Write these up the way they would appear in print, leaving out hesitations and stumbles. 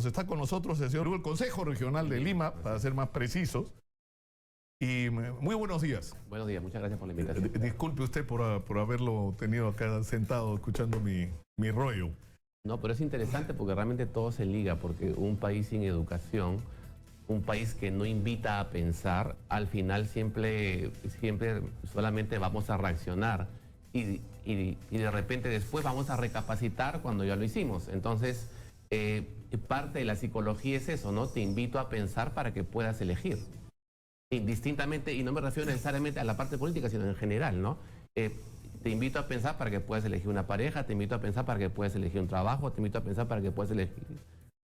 Está con nosotros el señor del Consejo Regional de Lima, para ser más precisos. Y muy buenos días. Buenos días, muchas gracias por la invitación. Disculpe usted por haberlo tenido acá sentado escuchando mi rollo. No, pero es interesante porque realmente todo se liga, porque un país sin educación, un país que no invita a pensar, al final siempre solamente vamos a reaccionar y de repente después vamos a recapacitar cuando ya lo hicimos. Entonces, parte de la psicología es eso, ¿no? Te invito a pensar para que puedas elegir. Indistintamente, y no me refiero necesariamente a la parte política, sino en general, ¿no? Te invito a pensar para que puedas elegir una pareja, te invito a pensar para que puedas elegir un trabajo, te invito a pensar para que puedas elegir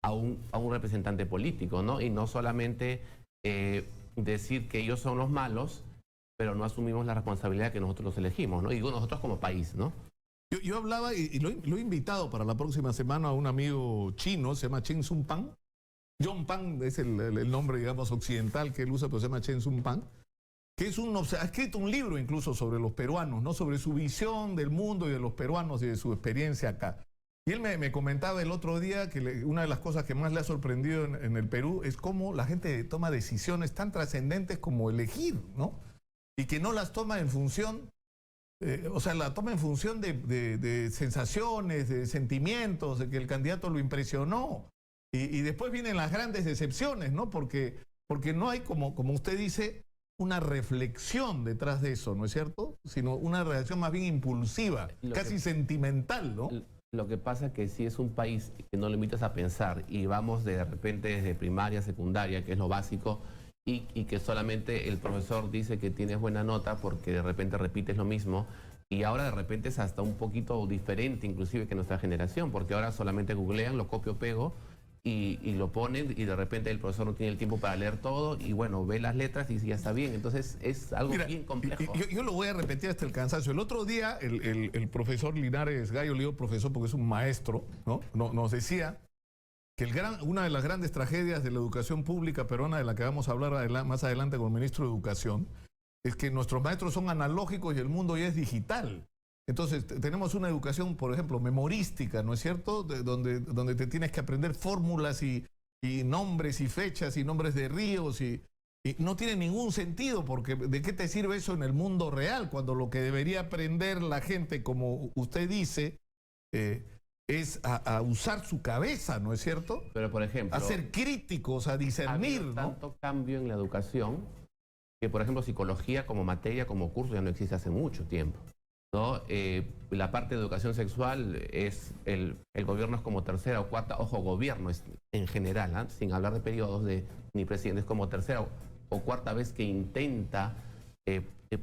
a un representante político, ¿no? Y no solamente decir que ellos son los malos, pero no asumimos la responsabilidad que nosotros los elegimos, ¿no? Y digo nosotros como país, ¿no? Yo hablaba y lo he invitado para la próxima semana a un amigo chino, se llama Chen Sun Pan. John Pan es el nombre, digamos, occidental que él usa, pero se llama Chen Sun Pan, que ha escrito un libro incluso sobre los peruanos, ¿no? Sobre su visión del mundo y de los peruanos y de su experiencia acá. Y él me comentaba el otro día que una de las cosas que más le ha sorprendido en el Perú es cómo la gente toma decisiones tan trascendentes como elegir, ¿no? Y que no las toma en función, la toma en función de sensaciones, de sentimientos, de que el candidato lo impresionó. Y después vienen las grandes decepciones, ¿no? Porque no hay, como usted dice, una reflexión detrás de eso, ¿no es cierto? Sino una reacción más bien impulsiva, casi sentimental, ¿no? Lo que pasa es que si es un país que no lo invitas a pensar y vamos de repente desde primaria, secundaria, que es lo básico, y que solamente el profesor dice que tienes buena nota porque de repente repites lo mismo, y ahora de repente es hasta un poquito diferente inclusive que nuestra generación, porque ahora solamente googlean, lo copio, pego, y lo ponen y de repente el profesor no tiene el tiempo para leer todo y bueno, ve las letras y ya está bien. Entonces es algo bien complejo. Yo lo voy a repetir hasta el cansancio. El otro día el profesor Linares Gallo, le digo profesor porque es un maestro, ¿no? Nos decía que una de las grandes tragedias de la educación pública peruana, de la que vamos a hablar más adelante con el ministro de Educación, es que nuestros maestros son analógicos y el mundo ya es digital. Entonces, tenemos una educación, por ejemplo, memorística, ¿no es cierto? Donde te tienes que aprender fórmulas y nombres y fechas y nombres de ríos y no tiene ningún sentido, porque ¿de qué te sirve eso en el mundo real? Cuando lo que debería aprender la gente, como usted dice, es a usar su cabeza, ¿no es cierto? Pero, por ejemplo, a ser críticos, a discernir, ¿no? Tanto cambio en la educación que, por ejemplo, psicología como materia, como curso, ya no existe hace mucho tiempo, ¿no? La parte de educación sexual es el gobierno es como tercera o cuarta, ojo, gobierno es en general, ¿eh? Sin hablar de periodos ni presidentes, como tercera o cuarta vez que intenta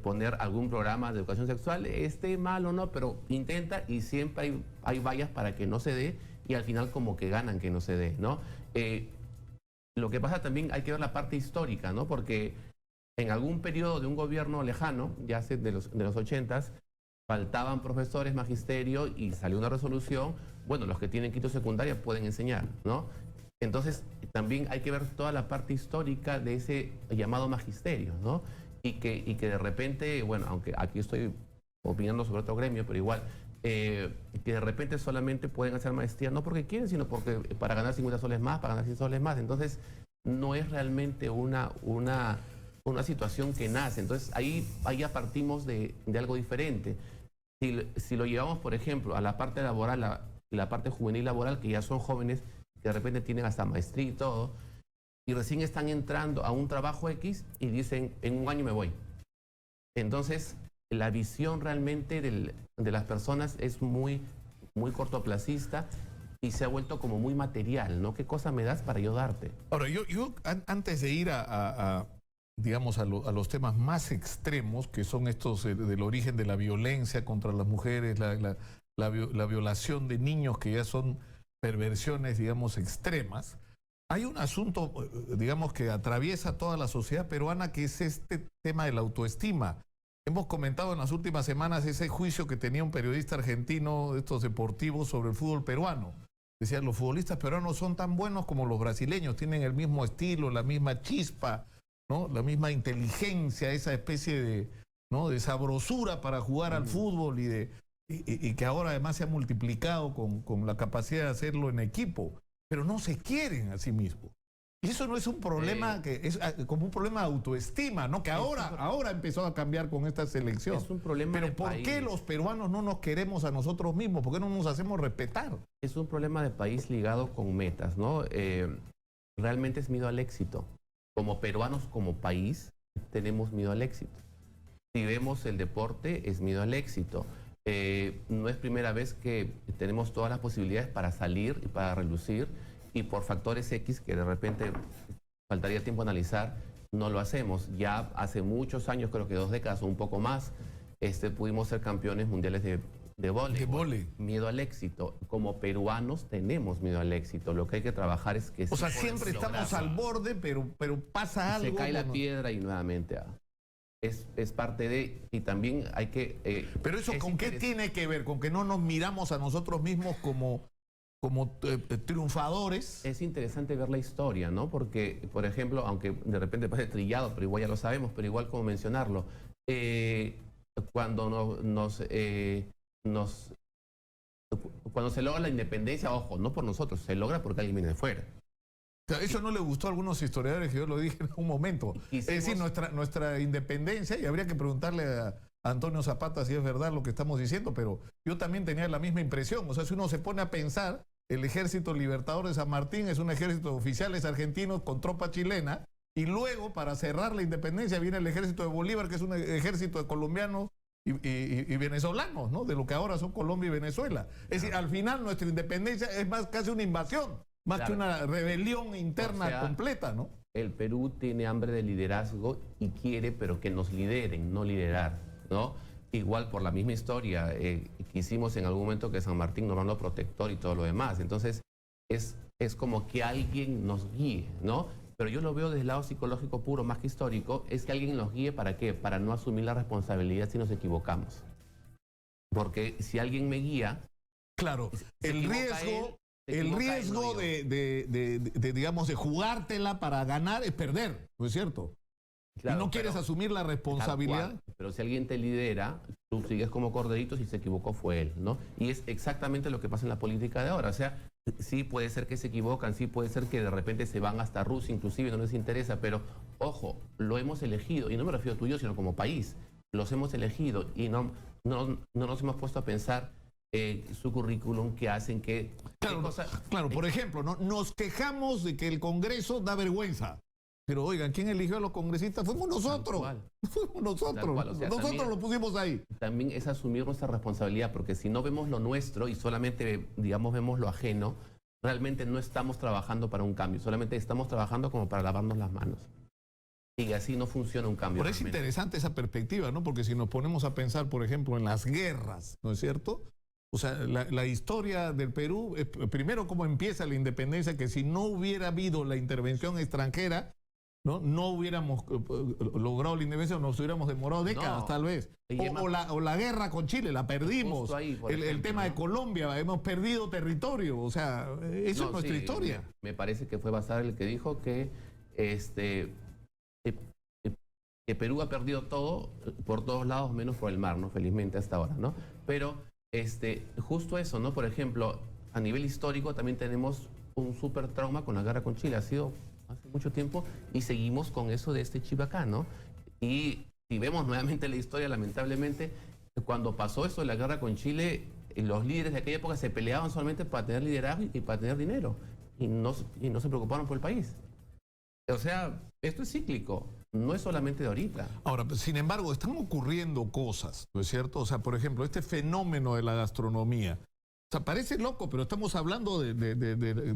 poner algún programa de educación sexual, esté mal o no, pero intenta y siempre hay vallas para que no se dé y al final como que ganan que no se dé, ¿no? Lo que pasa también hay que ver la parte histórica, ¿no? Porque en algún periodo de un gobierno lejano, ya hace de los 80s, faltaban profesores, magisterio y salió una resolución, bueno, los que tienen quinto secundaria pueden enseñar, ¿no? Entonces también hay que ver toda la parte histórica de ese llamado magisterio, ¿no? Y que de repente, bueno, aunque aquí estoy opinando sobre otro gremio, pero igual, que de repente solamente pueden hacer maestría, no porque quieren, sino porque para ganar 50 soles más, para ganar 100 soles más. Entonces no es realmente una situación que nace. Entonces ahí ya partimos de algo diferente. Si lo llevamos, por ejemplo, a la parte laboral, la parte juvenil laboral, que ya son jóvenes que de repente tienen hasta maestría y todo, y recién están entrando a un trabajo X y dicen, en un año me voy. Entonces, la visión realmente de las personas es muy cortoplacista y se ha vuelto como muy material, ¿no? ¿Qué cosa me das para yo darte? Ahora, yo antes de ir digamos, a los temas más extremos, que son estos del origen de la violencia contra las mujeres, la violación de niños, que ya son perversiones, digamos, extremas, hay un asunto, digamos, que atraviesa toda la sociedad peruana, que es este tema de la autoestima. Hemos comentado en las últimas semanas ese juicio que tenía un periodista argentino de estos deportivos sobre el fútbol peruano. Decía, los futbolistas peruanos son tan buenos como los brasileños, tienen el mismo estilo, la misma chispa, ¿no? La misma inteligencia, esa especie de, ¿no?, de sabrosura para jugar al fútbol y y que ahora además se ha multiplicado con la capacidad de hacerlo en equipo, pero no se quieren a sí mismos. Y eso no es un problema que es como un problema de autoestima, ¿no? Que ahora empezó a cambiar con esta selección. Es un problema pero de ¿por país. qué los peruanos no nos queremos a nosotros mismos? ¿Por qué no nos hacemos respetar? Es un problema de país ligado con metas, ¿no? Realmente es miedo al éxito. Como peruanos, como país, tenemos miedo al éxito. Si vemos el deporte, es miedo al éxito. No es primera vez que tenemos todas las posibilidades para salir y para relucir, y por factores X que de repente faltaría tiempo a analizar, no lo hacemos. Ya hace muchos años, creo que 2 décadas o un poco más, pudimos ser campeones mundiales de vóley. Miedo al éxito. Como peruanos tenemos miedo al éxito. Lo que hay que trabajar es que... O sea, siempre estamos al borde, pero pasa algo. Se cae la piedra y nuevamente... Es parte de... Y también hay que... pero eso, ¿con qué tiene que ver? ¿Con que no nos miramos a nosotros mismos como triunfadores? Es interesante ver la historia, ¿no? Porque, por ejemplo, aunque de repente parece trillado, pero igual ya lo sabemos, pero igual como mencionarlo, cuando cuando se logra la independencia, ojo, no por nosotros, se logra porque alguien viene de fuera. O sea, eso no le gustó a algunos historiadores, que yo lo dije en un momento. Es decir, nuestra independencia, y habría que preguntarle a Antonio Zapata si es verdad lo que estamos diciendo, pero yo también tenía la misma impresión. O sea, si uno se pone a pensar, el Ejército Libertador de San Martín es un ejército de oficiales argentinos con tropa chilena, y luego, para cerrar la independencia, viene el Ejército de Bolívar, que es un ejército de colombianos y venezolanos, ¿no? De lo que ahora son Colombia y Venezuela. Es decir, al final nuestra independencia es más casi una invasión, más que una rebelión interna completa, ¿no? El Perú tiene hambre de liderazgo y quiere, pero que nos lideren, no liderar, ¿no? Igual por la misma historia, quisimos en algún momento que San Martín nos mandó protector y todo lo demás. Entonces, es como que alguien nos guíe, ¿no? Pero yo lo veo desde el lado psicológico puro, más que histórico, es que alguien nos guíe, ¿para qué? Para no asumir la responsabilidad si nos equivocamos. Porque si alguien me guía... Claro, el riesgo digamos, de jugártela para ganar es perder, ¿no es cierto? Claro, y no quieres asumir la responsabilidad. Pero si alguien te lidera, tú sigues como corderito, si se equivocó fue él, ¿no? Y es exactamente lo que pasa en la política de ahora. O sea, sí puede ser que se equivocan, sí puede ser que de repente se van hasta Rusia, inclusive no les interesa, pero ojo, lo hemos elegido, y no me refiero a tú y yo, sino como país. Los hemos elegido y no nos hemos puesto a pensar su currículum, qué hacen, qué cosas... Claro, por ejemplo, ¿no? Nos quejamos de que el Congreso da vergüenza. Pero oigan, ¿quién eligió a los congresistas? Fuimos nosotros. Fuimos nosotros. O sea, nosotros lo pusimos ahí. También es asumir nuestra responsabilidad, porque si no vemos lo nuestro y solamente, digamos, vemos lo ajeno, realmente no estamos trabajando para un cambio, solamente estamos trabajando como para lavarnos las manos. Y así no funciona un cambio. Pero es interesante esa perspectiva, ¿no? Porque si nos ponemos a pensar, por ejemplo, en las guerras, ¿no es cierto? O sea, la historia del Perú, primero cómo empieza la independencia, que si no hubiera habido la intervención extranjera, no hubiéramos logrado la independencia, nos hubiéramos demorado décadas, tal vez. O la guerra con Chile, la perdimos. Ahí, el tema de Colombia, hemos perdido territorio. O sea, eso es nuestra historia. Me parece que fue Bazar el que dijo que Perú ha perdido todo por todos lados, menos por el mar, ¿no? Felizmente hasta ahora, ¿no? Pero justo eso, ¿no? Por ejemplo, a nivel histórico también tenemos un súper trauma con la guerra con Chile. Ha sido hace mucho tiempo y seguimos con eso de este chip acá, ¿no? Y si vemos nuevamente la historia, lamentablemente, cuando pasó eso de la guerra con Chile, los líderes de aquella época se peleaban solamente para tener liderazgo y para tener dinero. Y no se preocuparon por el país. O sea, esto es cíclico, no es solamente de ahorita. Ahora, sin embargo, están ocurriendo cosas, ¿no es cierto? O sea, por ejemplo, este fenómeno de la gastronomía. O sea, parece loco, pero estamos hablando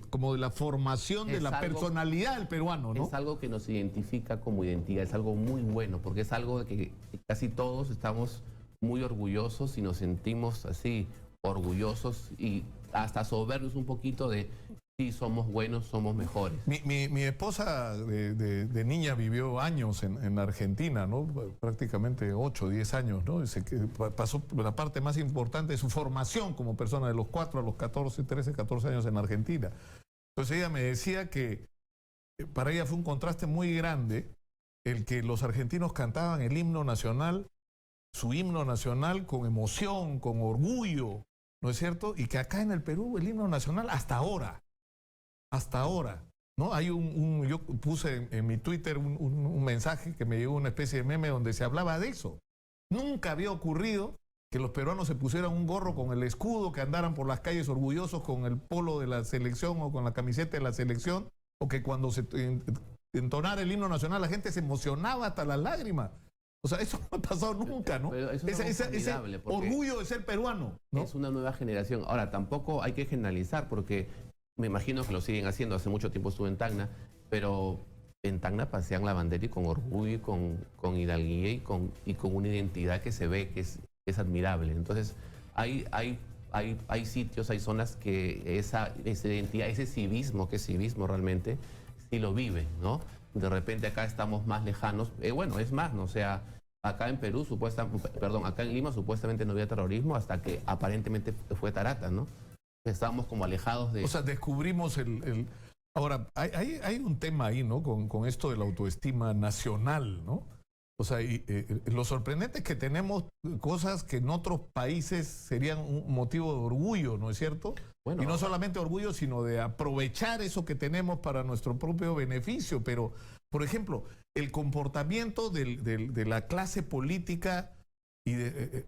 como de la formación de la personalidad del peruano, ¿no? Es algo que nos identifica como identidad, es algo muy bueno, porque es algo de que casi todos estamos muy orgullosos y nos sentimos así, orgullosos y hasta soberbios un poquito de sí, somos buenos, somos mejores. Mi esposa de niña vivió años en Argentina, ¿no? Prácticamente 8, 10 años, ¿no? Pasó la parte más importante de su formación como persona, de los 4 a los 14, 13, 14 años en Argentina. Entonces ella me decía que para ella fue un contraste muy grande el que los argentinos cantaban el himno nacional su himno nacional con emoción, con orgullo, ¿no es cierto? Y que acá en el Perú el himno nacional hasta ahora, ¿no? Hay yo puse en mi Twitter un mensaje que me llegó, una especie de meme donde se hablaba de eso. Nunca había ocurrido que los peruanos se pusieran un gorro con el escudo, que andaran por las calles orgullosos con el polo de la selección o con la camiseta de la selección, o que cuando se entonara el himno nacional la gente se emocionaba hasta las lágrimas. O sea, eso no ha pasado nunca, ¿no? Pero eso Ese orgullo de ser peruano, ¿no? Es una nueva generación. Ahora, tampoco hay que generalizar, porque me imagino que lo siguen haciendo. Hace mucho tiempo estuve en Tacna, pero en Tacna pasean la bandera y con orgullo y con hidalguía y con una identidad que se ve, que es admirable. Entonces, hay sitios, hay zonas que esa identidad, ese civismo, que es civismo realmente, sí lo viven, ¿no? De repente acá estamos más lejanos. Bueno, es más, ¿no? O sea, acá en Perú, acá en Lima supuestamente no había terrorismo hasta que aparentemente fue Tarata, ¿no? Estábamos como alejados de... O sea, descubrimos Ahora, hay un tema ahí, ¿no? Con esto de la autoestima nacional, ¿no? O sea, lo sorprendente es que tenemos cosas que en otros países serían un motivo de orgullo, ¿no es cierto? Bueno, y no solamente orgullo, sino de aprovechar eso que tenemos para nuestro propio beneficio. Pero, por ejemplo, el comportamiento de la clase política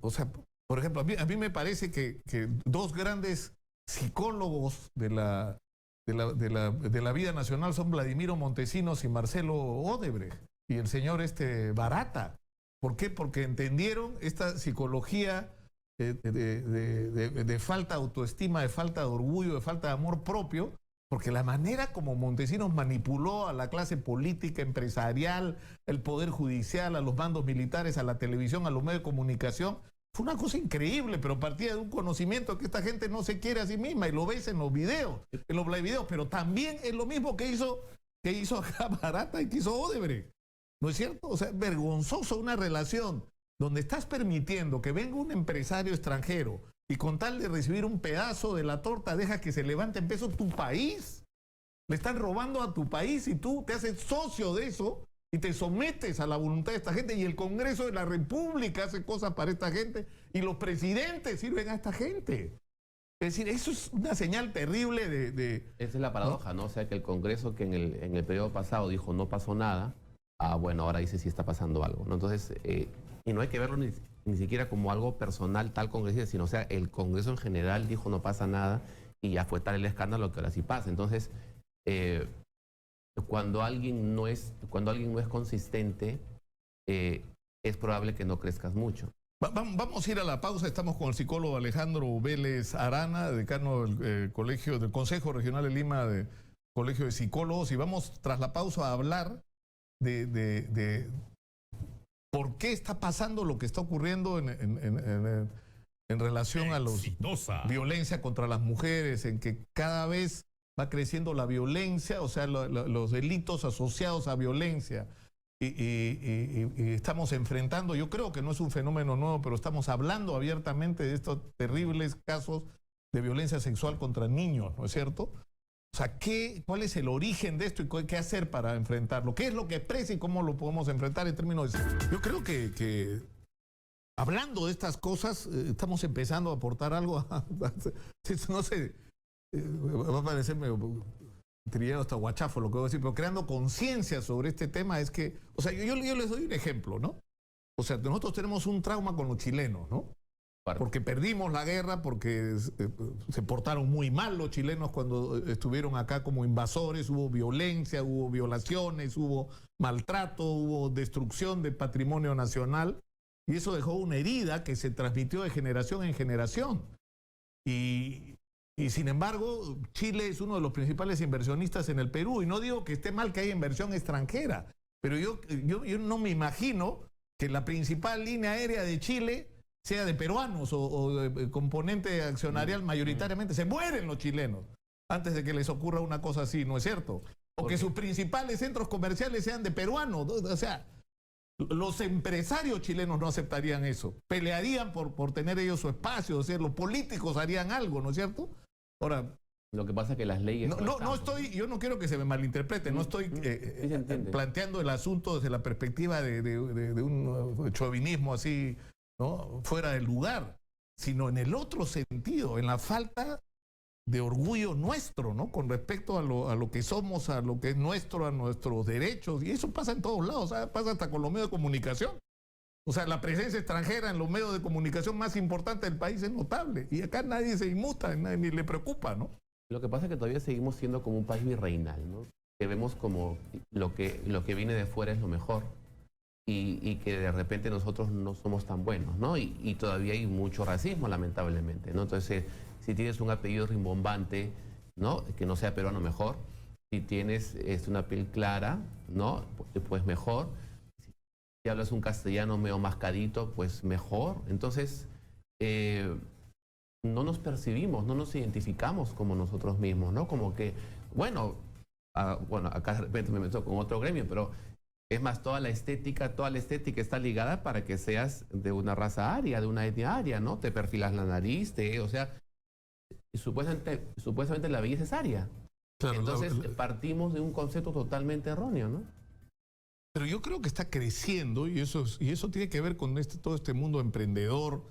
o sea, por ejemplo, a mí me parece que dos grandes psicólogos de la vida nacional son Vladimiro Montesinos y Marcelo Odebrecht, y el señor Barata. ¿Por qué? Porque entendieron esta psicología de falta de autoestima, de falta de orgullo, de falta de amor propio, porque la manera como Montesinos manipuló a la clase política, empresarial, el poder judicial, a los mandos militares, a la televisión, a los medios de comunicación, fue una cosa increíble, pero partía de un conocimiento que esta gente no se quiere a sí misma, y lo ves en los videos, pero también es lo mismo que hizo acá Barata y que hizo Odebrecht, ¿no es cierto? O sea, vergonzoso una relación donde estás permitiendo que venga un empresario extranjero y con tal de recibir un pedazo de la torta deja que se levante en peso tu país. Le están robando a tu país y tú te haces socio de eso y te sometes a la voluntad de esta gente, y el Congreso de la República hace cosas para esta gente y los presidentes sirven a esta gente. Es decir, eso es una señal terrible Esa es la paradoja, ¿no? O sea, que el Congreso, que en el periodo pasado dijo no pasó nada, bueno, ahora dice sí está pasando algo, ¿no? Entonces, y no hay que verlo ni siquiera como algo personal tal congresista, sino, o sea, el Congreso en general dijo no pasa nada y ya fue tal el escándalo que ahora sí pasa. Entonces, cuando alguien no es consistente, es probable que no crezcas mucho. Vamos a ir a la pausa. Estamos con el psicólogo Alejandro Vélez Arana, decano del del Consejo Regional de Lima, del Colegio de Psicólogos, y vamos tras la pausa a hablar de por qué está pasando lo que está ocurriendo en relación a la violencia contra las mujeres, en que cada vez va creciendo la violencia, o sea, los delitos asociados a violencia. Y estamos enfrentando, yo creo que no es un fenómeno nuevo, pero estamos hablando abiertamente de estos terribles casos de violencia sexual contra niños, ¿no es cierto? O sea, ¿cuál es el origen de esto y qué hacer para enfrentarlo? ¿Qué es lo que expresa y cómo lo podemos enfrentar en términos de... Yo creo que hablando de estas cosas, estamos empezando a aportar algo no sé, va a parecerme trillado hasta guachafo lo que voy a decir, pero creando conciencia sobre este tema es que, o sea, yo les doy un ejemplo, ¿no? O sea, nosotros tenemos un trauma con los chilenos, ¿no? Porque perdimos la guerra, porque se portaron muy mal los chilenos cuando estuvieron acá como invasores, hubo violencia, hubo violaciones, hubo maltrato, hubo destrucción del patrimonio nacional, y eso dejó una herida que se transmitió de generación en generación. Y sin embargo, Chile es uno de los principales inversionistas en el Perú, y no digo que esté mal que haya inversión extranjera, pero yo no me imagino que la principal línea aérea de Chile sea de peruanos o de componente accionarial mayoritariamente. Se mueren los chilenos antes de que les ocurra una cosa así, ¿no es cierto? O que sus principales centros comerciales sean de peruanos. O sea, los empresarios chilenos no aceptarían eso. Pelearían por tener ellos su espacio. O sea, los políticos harían algo, ¿no es cierto? Ahora, lo que pasa es que las leyes... yo no quiero que se me malinterprete, no estoy planteando el asunto desde la perspectiva de un chauvinismo así ¿no?, fuera de lugar, sino en el otro sentido, en la falta de orgullo nuestro, ¿no?, con respecto a lo que somos, a lo que es nuestro, a nuestros derechos. Y eso pasa en todos lados, ¿sabes? Pasa hasta con los medios de comunicación. O sea, la presencia extranjera en los medios de comunicación más importantes del país es notable. Y acá nadie se inmuta, ni le preocupa, ¿no? Lo que pasa es que todavía seguimos siendo como un país virreinal, ¿no? Que vemos como lo que viene de fuera es lo mejor y que de repente nosotros no somos tan buenos, ¿no? Y todavía hay mucho racismo, lamentablemente, ¿no? Entonces, si tienes un apellido rimbombante, ¿no?, que no sea peruano, mejor. Si tienes una piel clara, ¿no?, pues mejor. Si hablas un castellano medio mascadito, pues mejor. Entonces, no nos percibimos, no nos identificamos como nosotros mismos, ¿no? Como que, bueno, acá de repente me meto con otro gremio, pero es más, toda la estética está ligada para que seas de una raza aria, de una etnia aria, ¿no? Te perfilas la nariz, o sea, supuestamente la belleza es aria. Claro, entonces partimos de un concepto totalmente erróneo, ¿no? Pero yo creo que está creciendo y eso tiene que ver con todo este mundo emprendedor,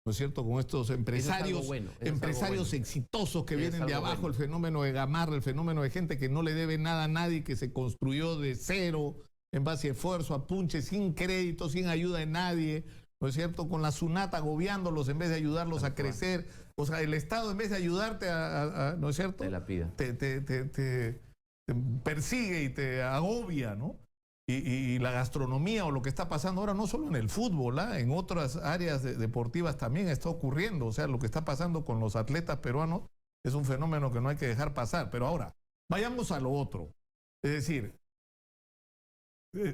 ¿no es cierto?, con estos empresarios, empresarios exitosos que vienen de abajo, el fenómeno de Gamarra, el fenómeno de gente que no le debe nada a nadie, que se construyó de cero, en base a esfuerzo, a punche, sin crédito, sin ayuda de nadie, ¿no es cierto?, con la SUNAT agobiándolos en vez de ayudarlos a crecer. O sea, el Estado, en vez de ayudarte ¿no es cierto?, te la pida. Te persigue y te agobia, ¿no? Y la gastronomía o lo que está pasando ahora, no solo en el fútbol, en otras áreas deportivas también está ocurriendo. O sea, lo que está pasando con los atletas peruanos es un fenómeno que no hay que dejar pasar. Pero ahora, vayamos a lo otro. Es decir,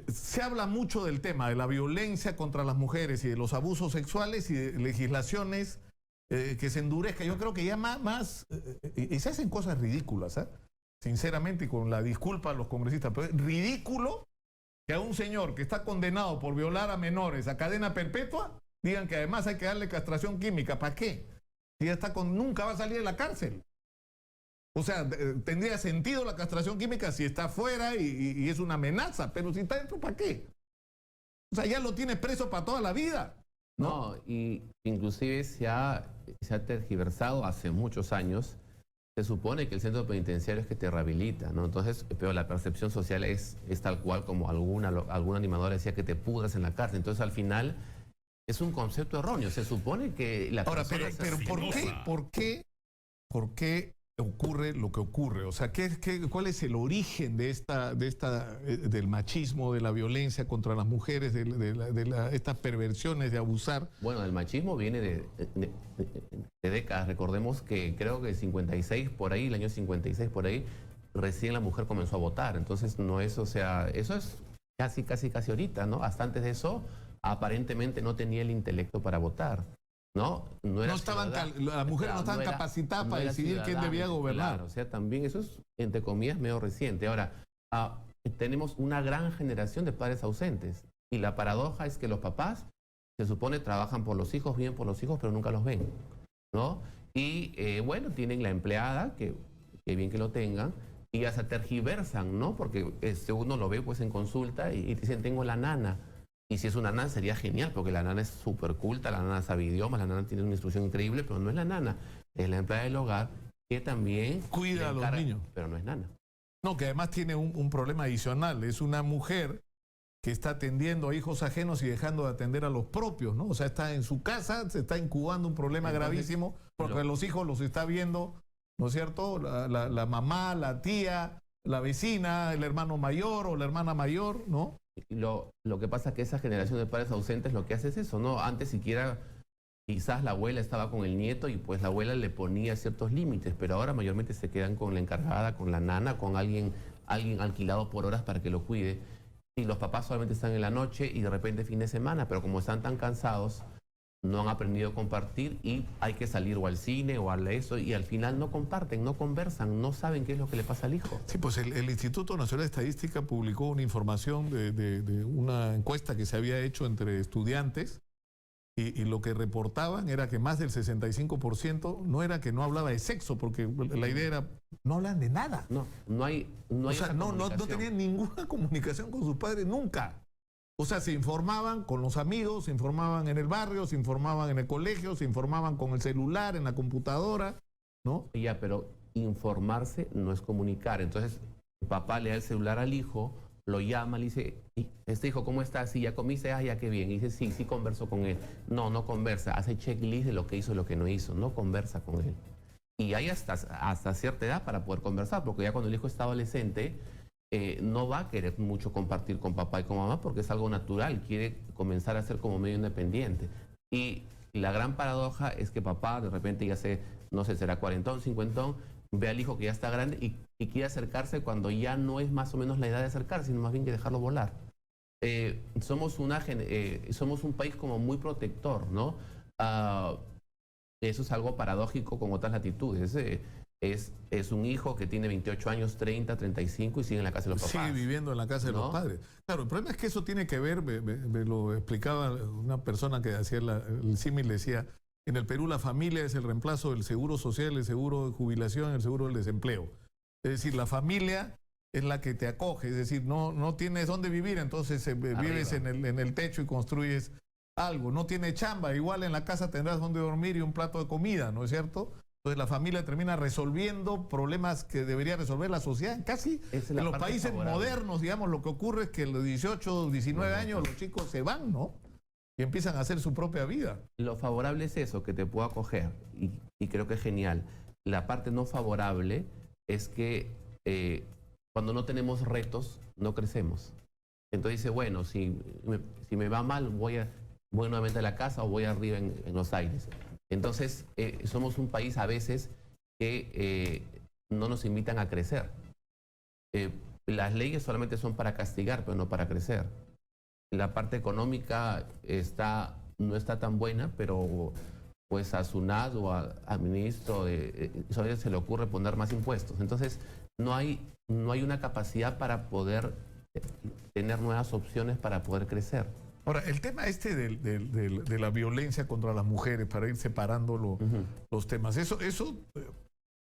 se habla mucho del tema de la violencia contra las mujeres y de los abusos sexuales y de legislaciones que se endurezcan. Yo creo que ya y se hacen cosas ridículas, sinceramente, y con la disculpa a los congresistas, pero es ridículo que a un señor que está condenado por violar a menores a cadena perpetua digan que además hay que darle castración química. ¿Para qué? Si ya está nunca va a salir de la cárcel. O sea, tendría sentido la castración química si está afuera y es una amenaza, pero si está dentro, ¿para qué? O sea, ya lo tienes preso para toda la vida, ¿no? No, y inclusive se ha tergiversado hace muchos años. Se supone que el centro penitenciario es que te rehabilita, ¿no? Entonces, pero la percepción social es tal cual como algún animador decía, que te pudras en la cárcel. Entonces, al final, es un concepto erróneo. Se supone que la persona... Ahora, pero ¿por qué ocurre lo que ocurre? O sea, ¿cuál es el origen de del machismo, de la violencia contra las mujeres, de estas perversiones de abusar? Bueno, el machismo viene de décadas. Recordemos que creo que el 56 por ahí, el año 56 por ahí, recién la mujer comenzó a votar. Entonces no es, o sea, eso es casi ahorita, ¿no? Hasta antes de eso, aparentemente no tenía el intelecto para votar. ¿No? Las mujeres no estaban capacitadas para decidir quién debía gobernar. Claro, o sea, también eso es, entre comillas, medio reciente. Ahora, tenemos una gran generación de padres ausentes. Y la paradoja es que los papás, se supone, trabajan por los hijos, viven por los hijos, pero nunca los ven, ¿no? Y, bueno, tienen la empleada, que bien que lo tengan, y ya se tergiversan, ¿no? Porque uno lo ve pues en consulta y dicen, tengo la nana. Y si es una nana sería genial, porque la nana es súper culta, la nana sabe idiomas, la nana tiene una instrucción increíble, pero no es la nana, es la empleada del hogar que también cuida a los niños. Pero no es nana. No, que además tiene un problema adicional, es una mujer que está atendiendo a hijos ajenos y dejando de atender a los propios, ¿no? O sea, está en su casa, se está incubando un problema gravísimo, porque los hijos los está viendo, ¿no es cierto?, la mamá, la tía, la vecina, el hermano mayor o la hermana mayor, ¿no? Lo que pasa es que esa generación de padres ausentes lo que hace es eso, ¿no? Antes siquiera quizás la abuela estaba con el nieto y pues la abuela le ponía ciertos límites, pero ahora mayormente se quedan con la encargada, con la nana, con alguien alquilado por horas para que lo cuide. Y los papás solamente están en la noche y de repente fin de semana, pero como están tan cansados, no han aprendido a compartir y hay que salir o al cine o a eso y al final no comparten, no conversan, no saben qué es lo que le pasa al hijo. Sí, pues el Instituto Nacional de Estadística publicó una información de una encuesta que se había hecho entre estudiantes y lo que reportaban era que más del 65% no era que no hablaba de sexo, porque la idea era, no hablan de nada. No hay o sea, no tenían ninguna comunicación con sus padres nunca. O sea, se informaban con los amigos, se informaban en el barrio, se informaban en el colegio, se informaban con el celular, en la computadora, ¿no? Ya, pero informarse no es comunicar. Entonces, el papá le da el celular al hijo, lo llama, le dice, este hijo, ¿cómo estás? Si ya comiste, ya qué bien. Y dice, sí, converso con él. No, no conversa. Hace checklist de lo que hizo y lo que no hizo. No conversa con él. Y hay hasta cierta edad para poder conversar, porque ya cuando el hijo está adolescente, no va a querer mucho compartir con papá y con mamá porque es algo natural, quiere comenzar a ser como medio independiente. Y la gran paradoja es que papá de repente ya no sé, será cuarentón, cincuentón, ve al hijo que ya está grande y quiere acercarse cuando ya no es más o menos la edad de acercarse, sino más bien que dejarlo volar. Somos un país como muy protector, ¿no? Eso es algo paradójico con otras latitudes. Es un hijo que tiene 28 años, 30, 35 y sigue en la casa de los papás. Sigue viviendo en la casa de los padres. Claro, el problema es que eso tiene que ver, me lo explicaba una persona que hacía el símil, decía, en el Perú la familia es el reemplazo del seguro social, el seguro de jubilación, el seguro del desempleo. Es decir, la familia es la que te acoge, es decir, no tienes dónde vivir, entonces vives en el techo y construyes algo. No tiene chamba, igual en la casa tendrás dónde dormir y un plato de comida, ¿no es cierto? Entonces la familia termina resolviendo problemas que debería resolver la sociedad. Casi en los países modernos, digamos, lo que ocurre es que a los 18, 19 años los chicos se van, ¿no? Y empiezan a hacer su propia vida. Lo favorable es eso, que te puedo acoger, y creo que es genial. La parte no favorable es que cuando no tenemos retos, no crecemos. Entonces dice, bueno, si me va mal, voy nuevamente a la casa o voy arriba en los aires. Entonces, somos un país a veces que no nos invitan a crecer. Las leyes solamente son para castigar, pero no para crecer. La parte económica no está tan buena, pero pues a SUNAT o al ministro se le ocurre poner más impuestos. Entonces, no hay una capacidad para poder tener nuevas opciones para poder crecer. Ahora, el tema de la violencia contra las mujeres, para ir separando los temas, eso es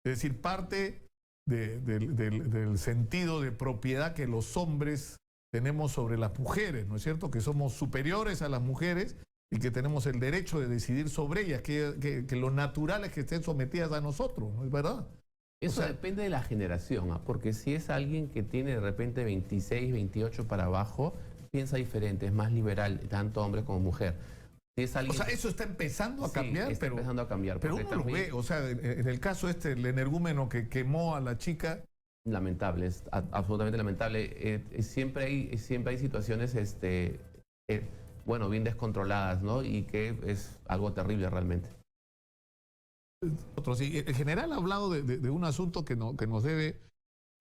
decir, parte del sentido de propiedad que los hombres tenemos sobre las mujeres, ¿no es cierto? Que somos superiores a las mujeres y que tenemos el derecho de decidir sobre ellas, que lo natural es que estén sometidas a nosotros, ¿no es verdad? Eso depende de la generación, porque si es alguien que tiene de repente 26, 28 para abajo, piensa diferente, es más liberal, tanto hombre como mujer. Si es alguien, eso está empezando a cambiar. Sí, está empezando a cambiar. Pero uno lo ve, en el caso el energúmeno que quemó a la chica. Lamentable, es absolutamente lamentable. Siempre hay situaciones, bien descontroladas, ¿no? Y que es algo terrible realmente. En general ha hablado de un asunto que nos debe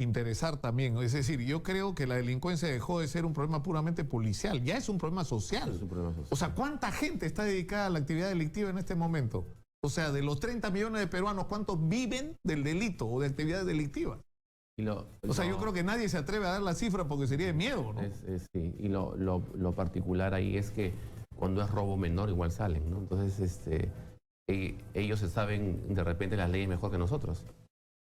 interesar también, ¿no? Es decir, yo creo que la delincuencia dejó de ser un problema puramente policial, ya es un problema social. Es un problema social. O sea, ¿cuánta gente está dedicada a la actividad delictiva en este momento? O sea, de los 30 millones de peruanos, ¿cuántos viven del delito o de actividades delictivas? O sea, yo creo que nadie se atreve a dar la cifra porque sería de miedo, ¿no? Sí, y lo particular ahí es que cuando es robo menor igual salen, ¿no? Entonces, ellos se saben de repente las leyes mejor que nosotros.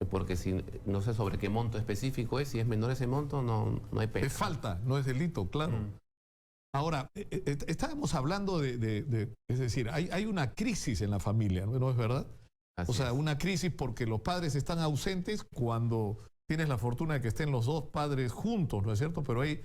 Porque si no sé sobre qué monto específico es, si es menor ese monto, no hay pena. Es falta, no es delito, claro. Ahora, estábamos hablando es decir, hay una crisis en la familia, ¿no es verdad? Así o sea, es. Una crisis porque los padres están ausentes cuando tienes la fortuna de que estén los dos padres juntos, ¿no es cierto? Pero hay,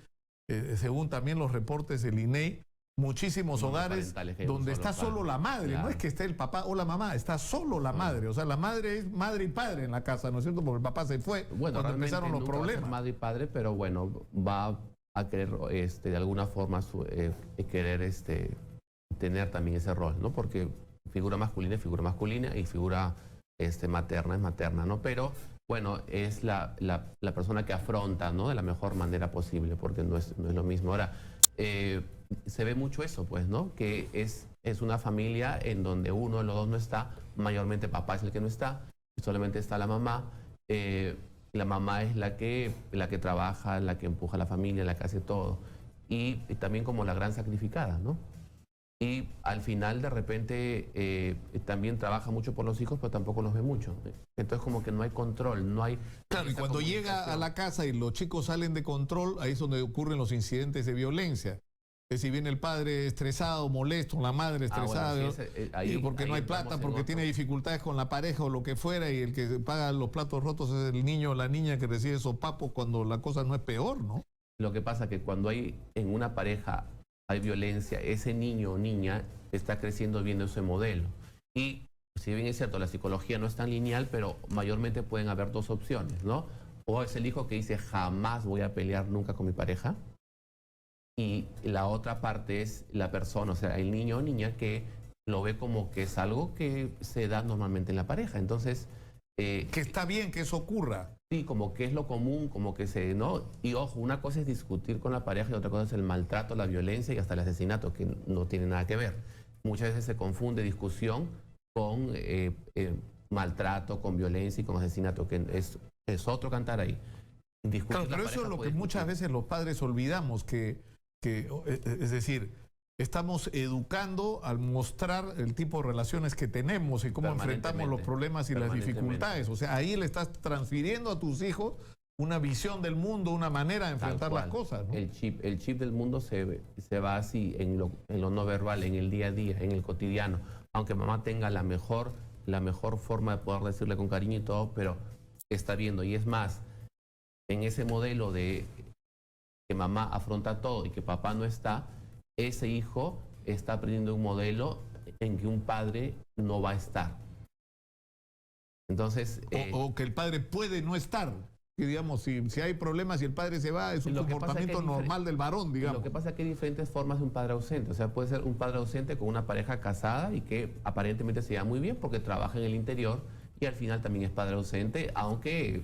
según también los reportes del INEI, muchísimos hogares donde está solo la madre, claro. No es que esté el papá o la mamá, está solo la madre. O sea, la madre es madre y padre en la casa, ¿no es cierto? Porque el papá se fue cuando empezaron los problemas. Va a ser madre y padre, pero bueno, va a querer de alguna forma querer tener también ese rol, ¿no? Porque figura masculina es figura masculina y figura materna es materna, ¿no? Pero bueno, es la persona que afronta, ¿no? De la mejor manera posible, porque no es lo mismo. Ahora, se ve mucho eso, pues, ¿no? Que es una familia en donde uno de los dos no está, mayormente papá es el que no está, y solamente está la mamá. La mamá es la que trabaja, la que empuja a la familia, la que hace todo. Y también como la gran sacrificada, ¿no? Y al final, de repente, también trabaja mucho por los hijos, pero tampoco los ve mucho. Entonces, como que no hay control, no hay... Claro, y cuando llega a la casa y los chicos salen de control, ahí es donde ocurren los incidentes de violencia. si viene el padre estresado, molesto, la madre estresada, bueno, sí, ahí, porque no hay plata, porque tiene dificultades con la pareja o lo que fuera, y el que paga los platos rotos es el niño o la niña que recibe sopapos cuando la cosa no es peor, ¿no? Lo que pasa es que cuando hay en una pareja hay violencia, ese niño o niña está creciendo viendo ese modelo. Y si bien es cierto, la psicología no es tan lineal, pero mayormente pueden haber dos opciones, ¿no? O es el hijo que dice, jamás voy a pelear nunca con mi pareja. Y la otra parte es la persona, o sea, el niño o niña que lo ve como que es algo que se da normalmente en la pareja. Entonces... que está bien que eso ocurra. Sí, como que es lo común, como que se... ¿no? Y ojo, una cosa es discutir con la pareja y otra cosa es el maltrato, la violencia y hasta el asesinato, que no tiene nada que ver. Muchas veces se confunde discusión con maltrato, con violencia y con asesinato, que es otro cantar ahí. Claro, pero eso es lo que muchas veces los padres olvidamos, es decir, estamos educando al mostrar el tipo de relaciones que tenemos y cómo enfrentamos los problemas y las dificultades. O sea, ahí le estás transfiriendo a tus hijos una visión del mundo, una manera de enfrentar las cosas, ¿no? El chip del mundo se va así en lo no verbal, en el día a día, en el cotidiano. Aunque mamá tenga la mejor forma de poder decirle con cariño y todo, pero está viendo. Y es más, en ese modelo de que mamá afronta todo y que papá no está, ese hijo está aprendiendo un modelo en que un padre no va a estar. Entonces... o que el padre puede no estar. Que digamos, si hay problemas y el padre se va, es un comportamiento normal del varón, digamos. Lo que pasa es que hay diferentes formas de un padre ausente. O sea, puede ser un padre ausente con una pareja casada y que aparentemente se lleva muy bien porque trabaja en el interior y al final también es padre ausente, aunque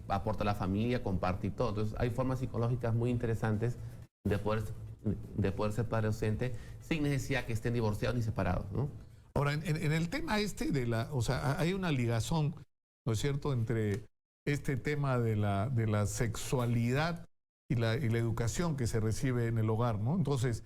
aporta a la familia, comparte y todo. Entonces, hay formas psicológicas muy interesantes de poder ser padre ausente sin necesidad que estén divorciados ni separados, ¿no? Ahora, en el tema o sea, hay una ligazón, ¿no es cierto?, entre este tema de la sexualidad y la educación que se recibe en el hogar, ¿no? Entonces,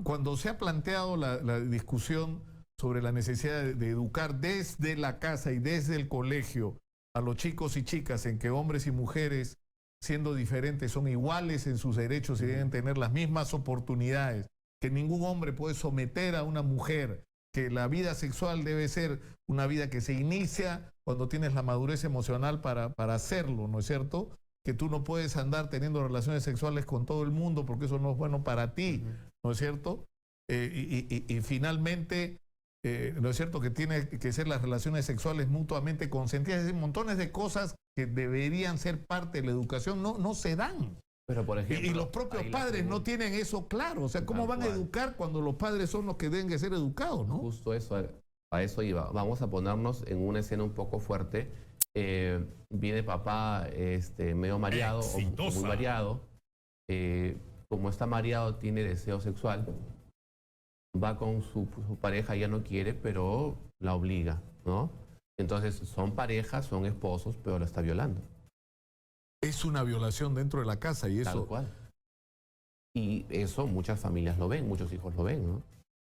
cuando se ha planteado la discusión sobre la necesidad de educar desde la casa y desde el colegio a los chicos y chicas en que hombres y mujeres, siendo diferentes, son iguales en sus derechos y deben tener las mismas oportunidades, que ningún hombre puede someter a una mujer, que la vida sexual debe ser una vida que se inicia cuando tienes la madurez emocional para hacerlo, ¿no es cierto? Que tú no puedes andar teniendo relaciones sexuales con todo el mundo porque eso no es bueno para ti, ¿no es cierto? Y finalmente, ¿no es cierto? Que tiene que ser las relaciones sexuales mutuamente consentidas. Es decir, montones de cosas que deberían ser parte de la educación no se dan. Pero por ejemplo, y los propios padres no tienen eso claro. O sea, ¿cómo van a educar cuando los padres son los que deben de ser educados, ¿no? Justo eso, a eso iba. Vamos a ponernos en una escena un poco fuerte. Viene papá medio mareado o muy mareado. Como está mareado, tiene deseo sexual. Va con su pareja, ella no quiere, pero la obliga, ¿no? Entonces, son parejas, son esposos, pero la está violando. Es una violación dentro de la casa y eso... Tal cual. Y eso muchas familias lo ven, muchos hijos lo ven, ¿no?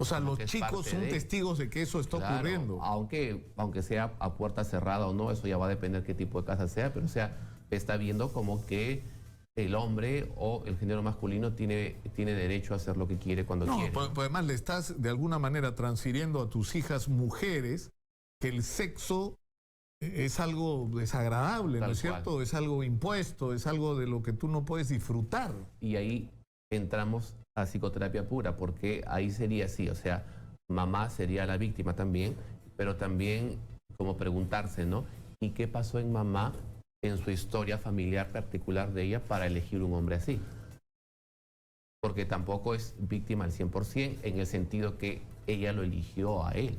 O sea, los chicos son testigos de que eso está ocurriendo. Aunque sea a puerta cerrada o no, eso ya va a depender qué tipo de casa sea, pero o sea, está viendo como que el hombre o el género masculino tiene derecho a hacer lo que quiere cuando quiere. Pues además le estás de alguna manera transfiriendo a tus hijas mujeres que el sexo es algo desagradable, ¿no es cierto? Es algo impuesto, es algo de lo que tú no puedes disfrutar. Y ahí entramos a psicoterapia pura, porque ahí sería así, o sea, mamá sería la víctima también, pero también como preguntarse, ¿no? ¿Y qué pasó en mamá, en su historia familiar particular de ella, para elegir un hombre así? Porque tampoco es víctima al 100% en el sentido que ella lo eligió a él.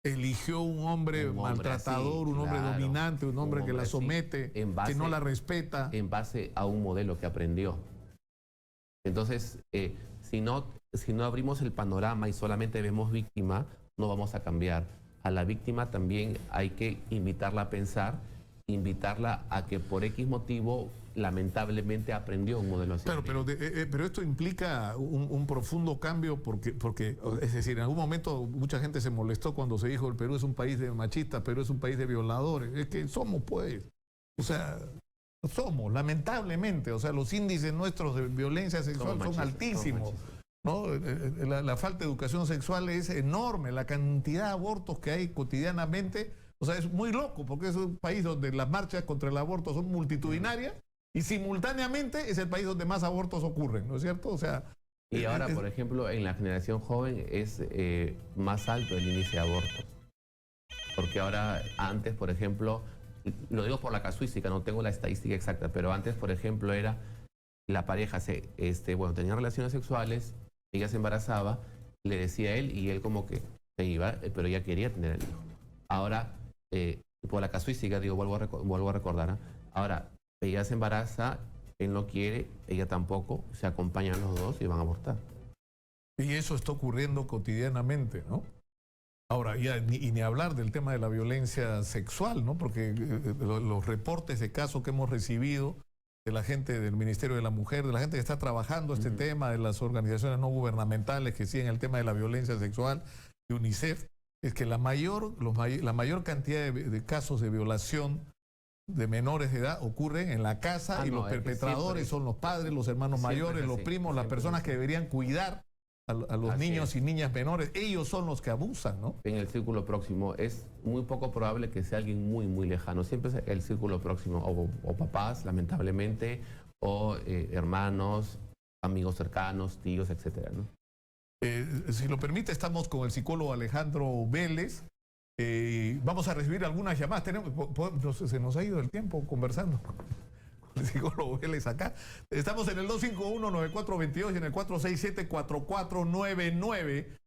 Eligió un hombre maltratador, así, un hombre dominante, un hombre que la somete, que no la respeta. En base a un modelo que aprendió. Entonces, si no abrimos el panorama y solamente vemos víctima, no vamos a cambiar. A la víctima también hay que invitarla a pensar, invitarla a que por X motivo lamentablemente aprendió un modelo así. Claro, pero esto implica un profundo cambio porque, es decir, en algún momento mucha gente se molestó cuando se dijo el Perú es un país de machistas, Perú es un país de violadores. Es que somos, pues, o sea, somos, lamentablemente, o sea, los índices nuestros de violencia sexual son altísimos. ¿no? La falta de educación sexual es enorme, la cantidad de abortos que hay cotidianamente, o sea, es muy loco, porque es un país donde las marchas contra el aborto son multitudinarias y simultáneamente es el país donde más abortos ocurren, ¿no es cierto? O sea... Y ahora, por ejemplo, en la generación joven es más alto el índice de abortos. Porque ahora, antes, por ejemplo, lo digo por la casuística, no tengo la estadística exacta, pero antes, por ejemplo, era la pareja, tenía relaciones sexuales, ella se embarazaba, le decía a él y él como que se iba, pero ella quería tener el hijo. Ahora, por la casuística, digo, vuelvo a recordar, ¿eh? Ahora, ella se embaraza, él no quiere, ella tampoco, se acompañan los dos y van a abortar. Y eso está ocurriendo cotidianamente, ¿no? Ahora, ya ni hablar del tema de la violencia sexual, ¿no? Porque los reportes de casos que hemos recibido de la gente del Ministerio de la Mujer, de la gente que está trabajando este tema, de las organizaciones no gubernamentales que siguen el tema de la violencia sexual, de UNICEF, es que la mayor cantidad de casos de violación de menores de edad ocurren en la casa y los perpetradores son los padres, los hermanos mayores, los primos, las personas que deberían cuidar a los niños y niñas menores. Ellos son los que abusan, ¿no? En el círculo próximo es muy poco probable que sea alguien muy, muy lejano. Siempre es el círculo próximo, o papás, lamentablemente, o hermanos, amigos cercanos, tíos, etcétera, ¿no? Si lo permite, estamos con el psicólogo Alejandro Vélez. Vamos a recibir algunas llamadas. Se nos ha ido el tiempo conversando con el psicólogo Vélez acá. Estamos en el 251-9422 y en el 467-4499.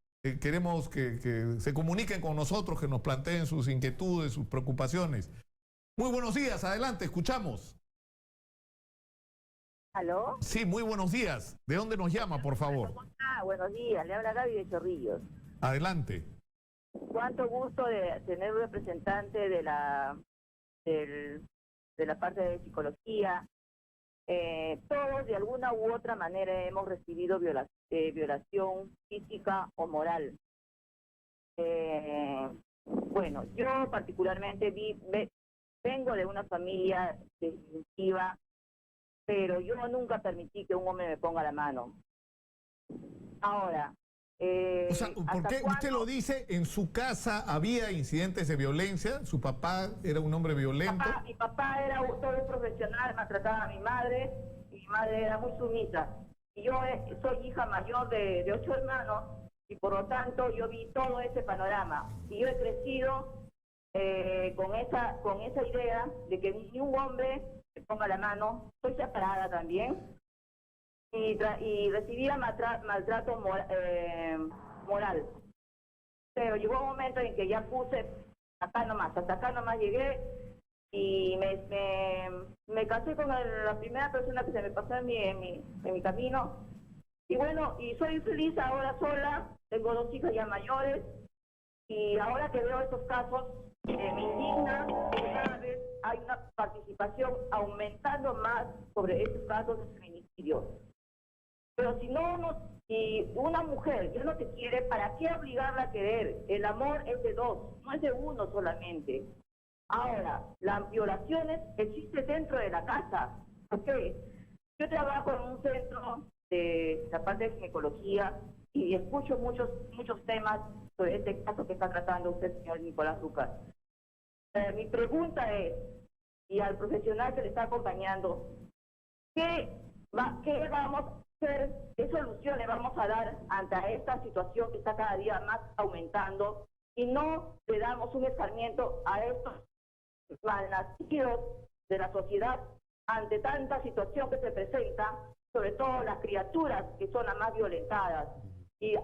Queremos que se comuniquen con nosotros, que nos planteen sus inquietudes, sus preocupaciones. Muy buenos días, adelante, escuchamos. ¿Aló? Sí, muy buenos días. ¿De dónde nos llama, por favor? Buenos días, le habla Gaby de Chorrillos. Adelante. Cuánto gusto de tener un representante de la parte de psicología. Todos de alguna u otra manera hemos recibido violación física o moral. Bueno, yo particularmente vengo de una familia definitiva, pero yo nunca permití que un hombre me ponga la mano. Ahora, o sea, ¿por qué usted lo dice? ¿En su casa había incidentes de violencia? ¿Su papá era un hombre violento? Mi papá era todo un profesional, maltrataba a mi madre, y mi madre era muy sumisa. Y yo soy hija mayor de 8 hermanos, y por lo tanto yo vi todo ese panorama. Y yo he crecido con esa idea de que ni un hombre me ponga la mano. Soy separada también. Y recibía maltrato moral. Pero llegó un momento en que ya puse hasta acá nomás llegué y me casé con la primera persona que se me pasó en mi camino. Y bueno, y soy feliz ahora sola, tengo 2 hijas ya mayores y ahora que veo estos casos me indigna que cada vez hay una participación aumentando más sobre estos casos de feminicidio. Pero si una mujer ya no te quiere, ¿para qué obligarla a querer? El amor es de 2, no es de 1 solamente. Ahora, las violaciones existen dentro de la casa. ¿Por qué? Yo trabajo en un centro de la parte de ginecología y escucho muchos temas sobre este caso que está tratando usted, señor Nicolás Lucas. Mi pregunta es, y al profesional que le está acompañando, ¿qué vamos a hacer, qué soluciones vamos a dar ante esta situación que está cada día más aumentando y no le damos un escarmiento a estos malnacidos de la sociedad ante tanta situación que se presenta, sobre todo las criaturas que son las más violentadas y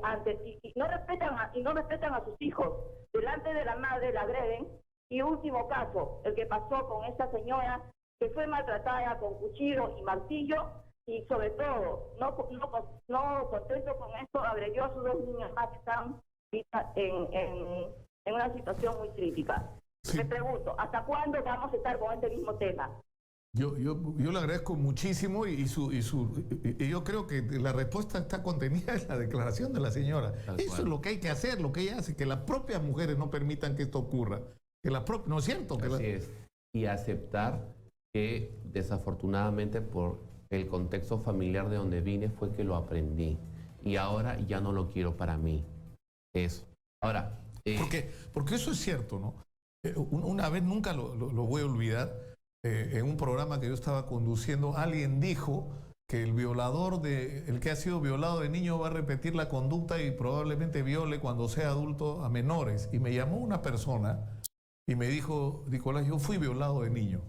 no respetan a sus hijos, delante de la madre la agreden. Y último caso, el que pasó con esta señora que fue maltratada con cuchillo y martillo. Y sobre todo, no contento con esto, agredió a sus 2 niños más que están en una situación muy crítica. Sí. Me pregunto, ¿hasta cuándo vamos a estar con este mismo tema? Yo le agradezco muchísimo y yo creo que la respuesta está contenida en la declaración de la señora. Eso es lo que hay que hacer, lo que ella hace, que las propias mujeres no permitan que esto ocurra. ¿No es cierto? Así es. Y aceptar que desafortunadamente por el contexto familiar de donde vine fue que lo aprendí y ahora ya no lo quiero para mí. Eso. Ahora... Porque eso es cierto, ¿no? Una vez, nunca lo voy a olvidar, en un programa que yo estaba conduciendo, alguien dijo que el que ha sido violado de niño va a repetir la conducta y probablemente viole cuando sea adulto a menores. Y me llamó una persona y me dijo, Nicolás, yo fui violado de niño.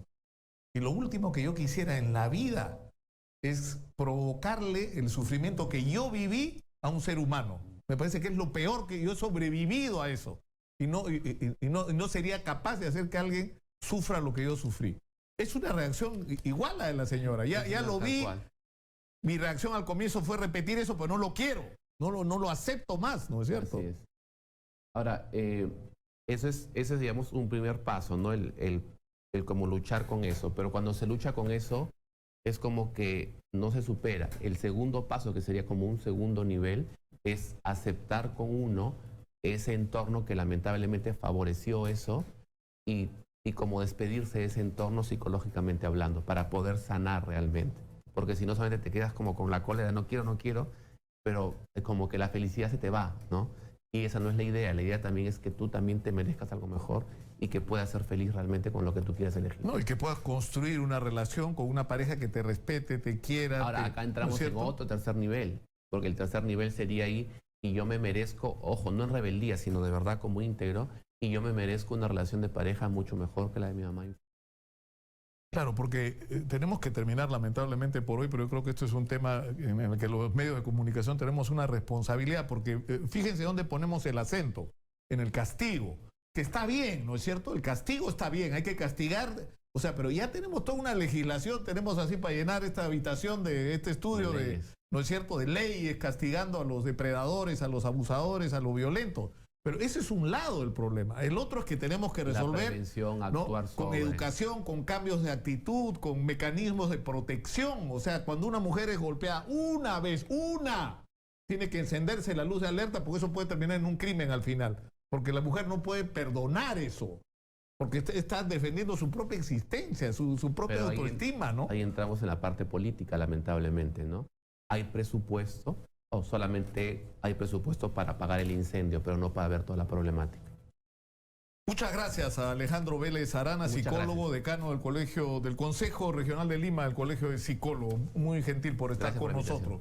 Y lo último que yo quisiera en la vida es provocarle el sufrimiento que yo viví a un ser humano. Me parece que es lo peor, que yo he sobrevivido a eso. Y no sería capaz de hacer que alguien sufra lo que yo sufrí. Es una reacción igual a la de la señora. Ya lo vi. Mi reacción al comienzo fue repetir eso, pero no lo quiero. No lo acepto más, ¿no es cierto? Así es. Ahora, ese es, digamos, un primer paso, ¿no? El como luchar con eso. Pero cuando se lucha con eso, es como que no se supera. El segundo paso, que sería como un segundo nivel, es aceptar con uno ese entorno que lamentablemente favoreció eso y como despedirse de ese entorno psicológicamente hablando para poder sanar realmente. Porque si no, solamente te quedas como con la cólera, no quiero, pero como que la felicidad se te va, ¿no? Y esa no es la idea. La idea también es que tú también te merezcas algo mejor y que puedas ser feliz realmente con lo que tú quieras elegir. No, y que puedas construir una relación con una pareja que te respete, te quiera. Ahora, acá entramos en otro tercer nivel, porque el tercer nivel sería ahí, y yo me merezco, ojo, no en rebeldía, sino de verdad como íntegro, y yo me merezco una relación de pareja mucho mejor que la de mi mamá. Claro, porque tenemos que terminar lamentablemente por hoy, pero yo creo que esto es un tema en el que los medios de comunicación tenemos una responsabilidad, porque fíjense dónde ponemos el acento, en el castigo, que está bien, ¿no es cierto? El castigo está bien, hay que castigar, o sea, pero ya tenemos toda una legislación, tenemos así para llenar esta habitación de este estudio de, ¿no es cierto?, de leyes castigando a los depredadores, a los abusadores, a los violentos. Pero ese es un lado del problema. El otro es que tenemos que resolver, la prevención, actuar, ¿no?, con educación, con cambios de actitud, con mecanismos de protección. O sea, cuando una mujer es golpeada una vez, tiene que encenderse la luz de alerta, porque eso puede terminar en un crimen al final. Porque la mujer no puede perdonar eso. Porque está defendiendo su propia existencia, su propia autoestima, ¿no? Ahí entramos en la parte política, lamentablemente, ¿no? Hay presupuesto, o solamente hay presupuesto para apagar el incendio, pero no para ver toda la problemática. Muchas gracias a Alejandro Vélez Arana, psicólogo, decano del Consejo Regional de Lima, del Colegio de Psicólogos. Muy gentil por estar con nosotros.